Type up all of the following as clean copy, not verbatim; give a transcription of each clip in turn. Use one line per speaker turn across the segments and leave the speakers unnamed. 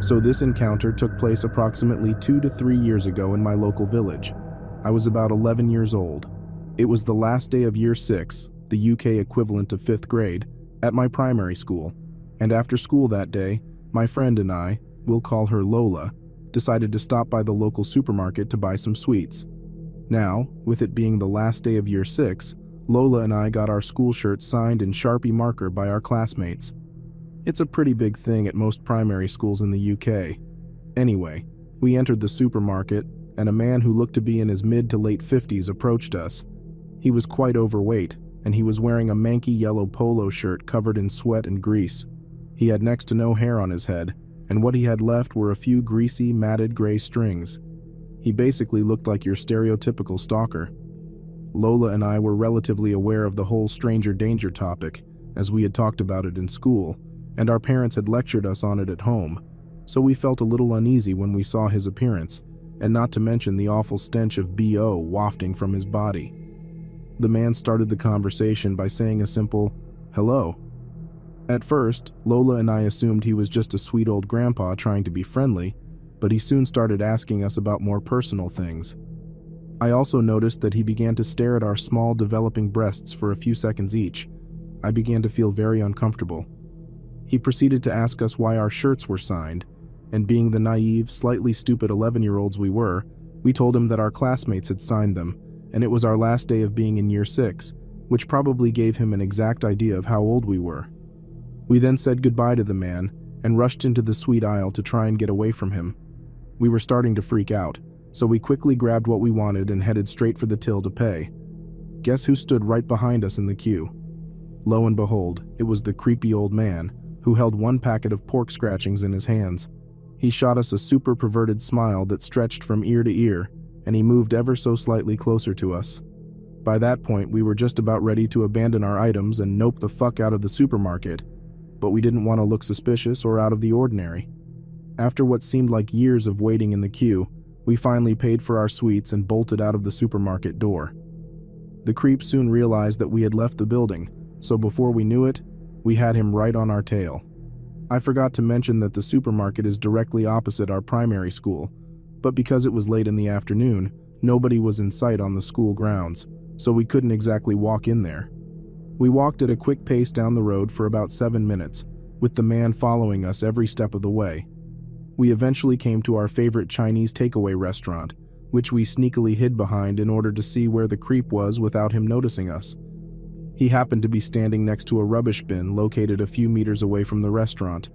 So this encounter took place approximately 2 to 3 years ago in my local village. I was about 11 years old. It was the last day of year 6, the UK equivalent of 5th grade, at my primary school, and after school that day, my friend and I, we'll call her Lola, decided to stop by the local supermarket to buy some sweets. Now, with it being the last day of year 6, Lola and I got our school shirts signed in Sharpie marker by our classmates. It's a pretty big thing at most primary schools in the UK. Anyway, we entered the supermarket, and a man who looked to be in his mid to late 50s approached us. He was quite overweight, and he was wearing a manky yellow polo shirt covered in sweat and grease. He had next to no hair on his head, and what he had left were a few greasy, matted gray strings. He basically looked like your stereotypical stalker. Lola and I were relatively aware of the whole stranger danger topic, as we had talked about it in school, and our parents had lectured us on it at home, so we felt a little uneasy when we saw his appearance, and not to mention the awful stench of BO wafting from his body. The man started the conversation by saying a simple, "Hello." At first, Lola and I assumed he was just a sweet old grandpa trying to be friendly, but he soon started asking us about more personal things. I also noticed that he began to stare at our small, developing breasts for a few seconds each. I began to feel very uncomfortable. He proceeded to ask us why our shirts were signed, and being the naive, slightly stupid 11-year-olds we were, we told him that our classmates had signed them, and it was our last day of being in year 6, which probably gave him an exact idea of how old we were. We then said goodbye to the man and rushed into the sweet aisle to try and get away from him. We were starting to freak out, so we quickly grabbed what we wanted and headed straight for the till to pay. Guess who stood right behind us in the queue? Lo and behold, it was the creepy old man, who held one packet of pork scratchings in his hands. He shot us a super perverted smile that stretched from ear to ear, and he moved ever so slightly closer to us. By that point, we were just about ready to abandon our items and nope the fuck out of the supermarket, but we didn't want to look suspicious or out of the ordinary. After what seemed like years of waiting in the queue, we finally paid for our sweets and bolted out of the supermarket door. The creep soon realized that we had left the building, so before we knew it, we had him right on our tail. I forgot to mention that the supermarket is directly opposite our primary school, but because it was late in the afternoon, nobody was in sight on the school grounds, so we couldn't exactly walk in there. We walked at a quick pace down the road for about 7 minutes, with the man following us every step of the way. We eventually came to our favorite Chinese takeaway restaurant, which we sneakily hid behind in order to see where the creep was without him noticing us. He happened to be standing next to a rubbish bin located a few meters away from the restaurant.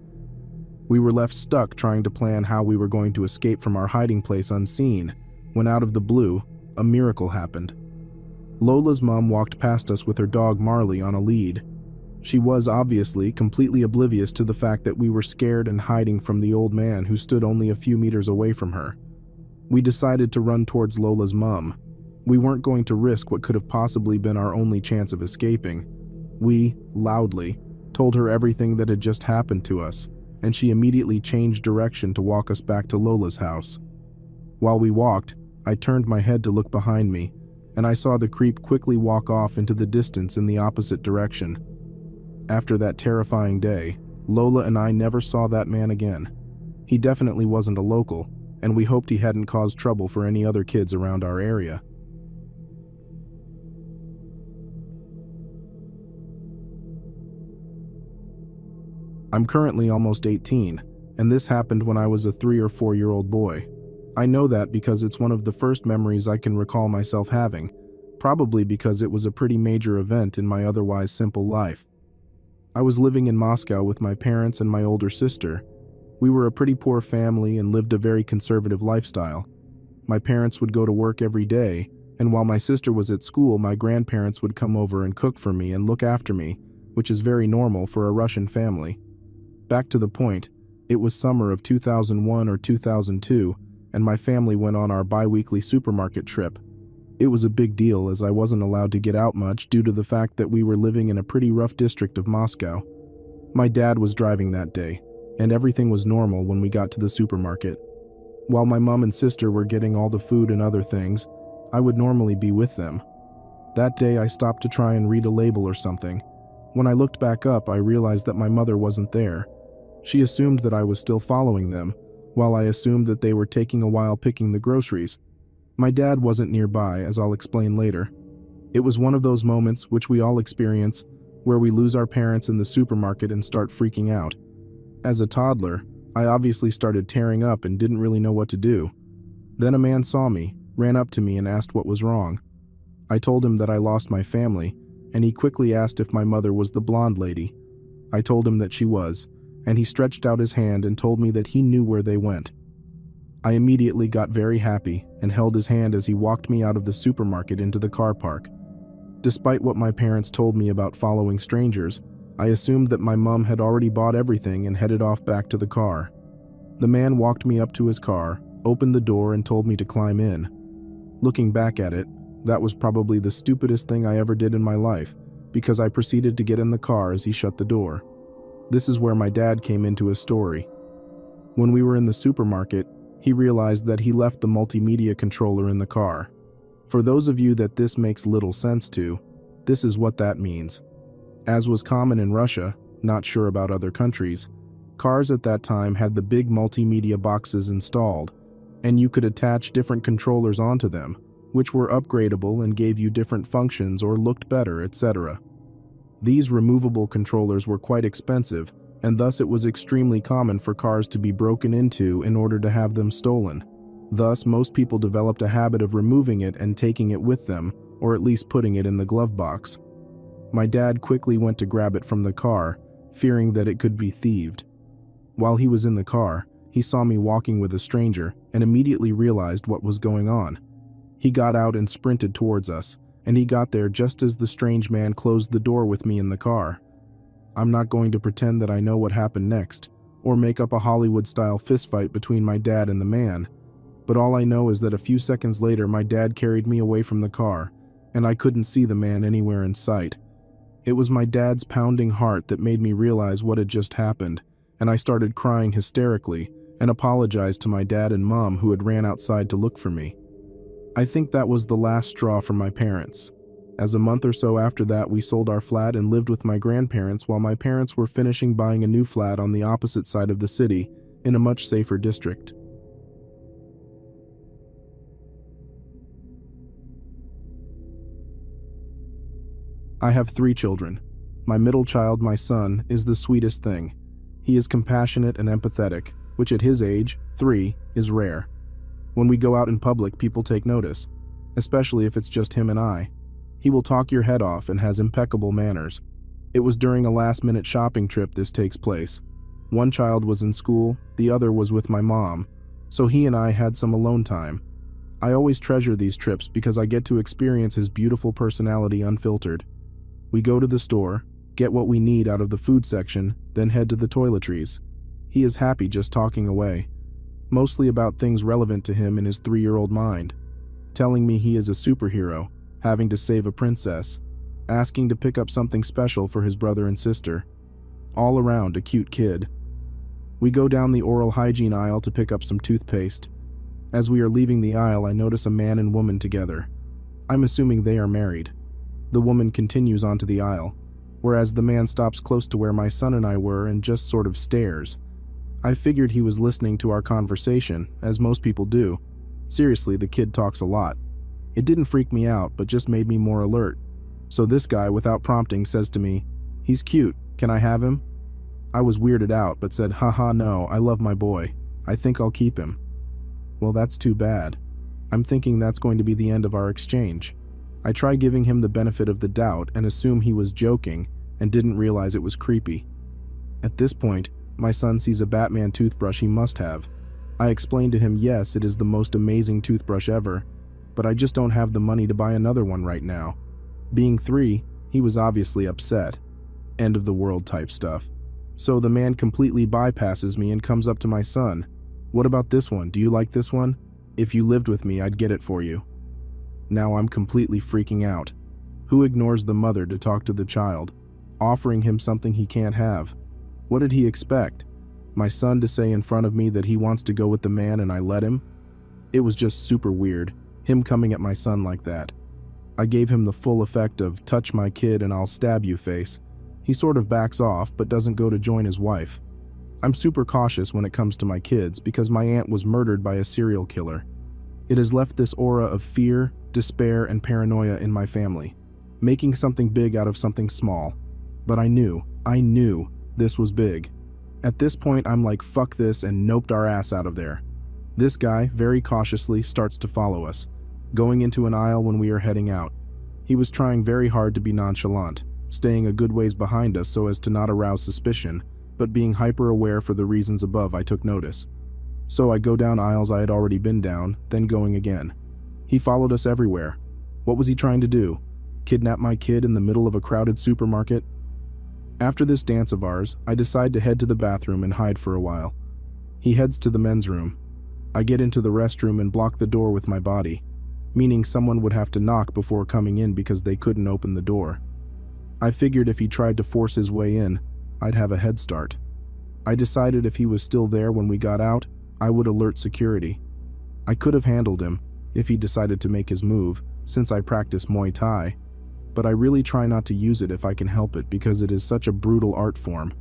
We were left stuck trying to plan how we were going to escape from our hiding place unseen, when out of the blue, a miracle happened. Lola's mom walked past us with her dog Marley on a lead. She was obviously completely oblivious to the fact that we were scared and hiding from the old man who stood only a few meters away from her. We decided to run towards Lola's mom. We weren't going to risk what could have possibly been our only chance of escaping. We, loudly, told her everything that had just happened to us, and she immediately changed direction to walk us back to Lola's house. While we walked, I turned my head to look behind me, and I saw the creep quickly walk off into the distance in the opposite direction. After that terrifying day, Lola and I never saw that man again. He definitely wasn't a local, and we hoped he hadn't caused trouble for any other kids around our area. I'm currently almost 18, and this happened when I was a 3 or 4-year-old boy. I know that because it's one of the first memories I can recall myself having, probably because it was a pretty major event in my otherwise simple life. I was living in Moscow with my parents and my older sister. We were a pretty poor family and lived a very conservative lifestyle. My parents would go to work every day, and while my sister was at school, my grandparents would come over and cook for me and look after me, which is very normal for a Russian family. Back to the point, it was summer of 2001 or 2002, and my family went on our bi-weekly supermarket trip. It was a big deal as I wasn't allowed to get out much due to the fact that we were living in a pretty rough district of Moscow. My dad was driving that day, and everything was normal when we got to the supermarket. While my mom and sister were getting all the food and other things, I would normally be with them. That day I stopped to try and read a label or something. When I looked back up, I realized that my mother wasn't there. She assumed that I was still following them, while I assumed that they were taking a while picking the groceries. My dad wasn't nearby, as I'll explain later. It was one of those moments, which we all experience, where we lose our parents in the supermarket and start freaking out. As a toddler, I obviously started tearing up and didn't really know what to do. Then a man saw me, ran up to me and asked what was wrong. I told him that I lost my family, and he quickly asked if my mother was the blonde lady. I told him that she was, and he stretched out his hand and told me that he knew where they went. I immediately got very happy and held his hand as he walked me out of the supermarket into the car park. Despite what my parents told me about following strangers, I assumed that my mom had already bought everything and headed off back to the car. The man walked me up to his car, opened the door and told me to climb in. Looking back at it, that was probably the stupidest thing I ever did in my life, because I proceeded to get in the car as he shut the door. This is where my dad came into his story. When we were in the supermarket, he realized that he left the multimedia controller in the car. For those of you that this makes little sense to, this is what that means. As was common in Russia, not sure about other countries, cars at that time had the big multimedia boxes installed, and you could attach different controllers onto them, which were upgradable and gave you different functions or looked better, etc. These removable controllers were quite expensive, and thus it was extremely common for cars to be broken into in order to have them stolen. Thus, most people developed a habit of removing it and taking it with them, or at least putting it in the glove box. My dad quickly went to grab it from the car, fearing that it could be thieved. While he was in the car, he saw me walking with a stranger and immediately realized what was going on. He got out and sprinted towards us, and he got there just as the strange man closed the door with me in the car. I'm not going to pretend that I know what happened next, or make up a Hollywood-style fistfight between my dad and the man, but all I know is that a few seconds later my dad carried me away from the car, and I couldn't see the man anywhere in sight. It was my dad's pounding heart that made me realize what had just happened, and I started crying hysterically and apologized to my dad and mom who had ran outside to look for me. I think that was the last straw for my parents, as a month or so after that we sold our flat and lived with my grandparents while my parents were finishing buying a new flat on the opposite side of the city in a much safer district. I have 3 children. My middle child, my son, is the sweetest thing. He is compassionate and empathetic, which at his age, 3, is rare. When we go out in public, people take notice, especially if it's just him and I. He will talk your head off and has impeccable manners. It was during a last-minute shopping trip this takes place. One child was in school, the other was with my mom, so he and I had some alone time. I always treasure these trips because I get to experience his beautiful personality unfiltered. We go to the store, get what we need out of the food section, then head to the toiletries. He is happy just talking away, mostly about things relevant to him in his 3-year-old mind, telling me he is a superhero, having to save a princess, asking to pick up something special for his brother and sister. All around a cute kid. We go down the oral hygiene aisle to pick up some toothpaste. As we are leaving the aisle, I notice a man and woman together. I'm assuming they are married. The woman continues onto the aisle, whereas the man stops close to where my son and I were and just sort of stares. I figured he was listening to our conversation, as most people do. Seriously, the kid talks a lot. It didn't freak me out, but just made me more alert. So this guy, without prompting, says to me, "He's cute, can I have him?" I was weirded out, but said, "Haha, no, I love my boy. I think I'll keep him." Well, that's too bad. I'm thinking that's going to be the end of our exchange. I try giving him the benefit of the doubt and assume he was joking and didn't realize it was creepy. At this point, my son sees a Batman toothbrush he must have. I explain to him, yes, it is the most amazing toothbrush ever, but I just don't have the money to buy another one right now. Being 3, he was obviously upset. End of the world type stuff. So the man completely bypasses me and comes up to my son. "What about this one? Do you like this one? If you lived with me, I'd get it for you." Now I'm completely freaking out. Who ignores the mother to talk to the child, offering him something he can't have? What did he expect? My son to say in front of me that he wants to go with the man and I let him? It was just super weird, him coming at my son like that. I gave him the full effect of touch my kid and I'll stab you face. He sort of backs off but doesn't go to join his wife. I'm super cautious when it comes to my kids because my aunt was murdered by a serial killer. It has left this aura of fear, despair, and paranoia in my family, making something big out of something small. But I knew this was big. At this point, I'm like, fuck this, and noped our ass out of there. This guy, very cautiously, starts to follow us, going into an aisle when we are heading out. He was trying very hard to be nonchalant, staying a good ways behind us so as to not arouse suspicion, but being hyper-aware for the reasons above. I took notice. So I go down aisles I had already been down, then going again. He followed us everywhere. What was he trying to do? Kidnap my kid in the middle of a crowded supermarket? After this dance of ours, I decide to head to the bathroom and hide for a while. He heads to the men's room. I get into the restroom and block the door with my body, meaning someone would have to knock before coming in because they couldn't open the door. I figured if he tried to force his way in, I'd have a head start. I decided if he was still there when we got out, I would alert security. I could have handled him if he decided to make his move, since I practice Muay Thai, but I really try not to use it if I can help it because it is such a brutal art form.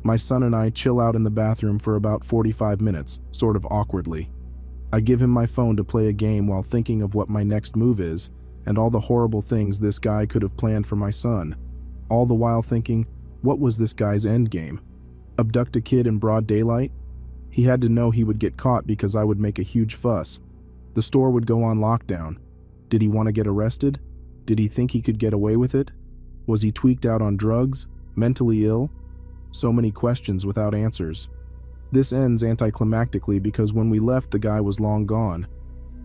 My son and I chill out in the bathroom for about 45 minutes, sort of awkwardly. I give him my phone to play a game while thinking of what my next move is and all the horrible things this guy could have planned for my son, all the while thinking, what was this guy's end game? Abduct a kid in broad daylight? He had to know he would get caught because I would make a huge fuss. The store would go on lockdown. Did he want to get arrested? Did he think he could get away with it? Was he tweaked out on drugs? Mentally ill? So many questions without answers. This ends anticlimactically because when we left, the guy was long gone.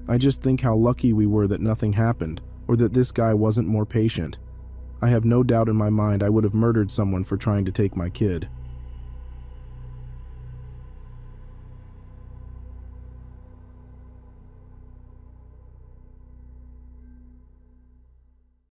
I just think how lucky we were that nothing happened, or that this guy wasn't more patient. I have no doubt in my mind I would have murdered someone for trying to take my kid.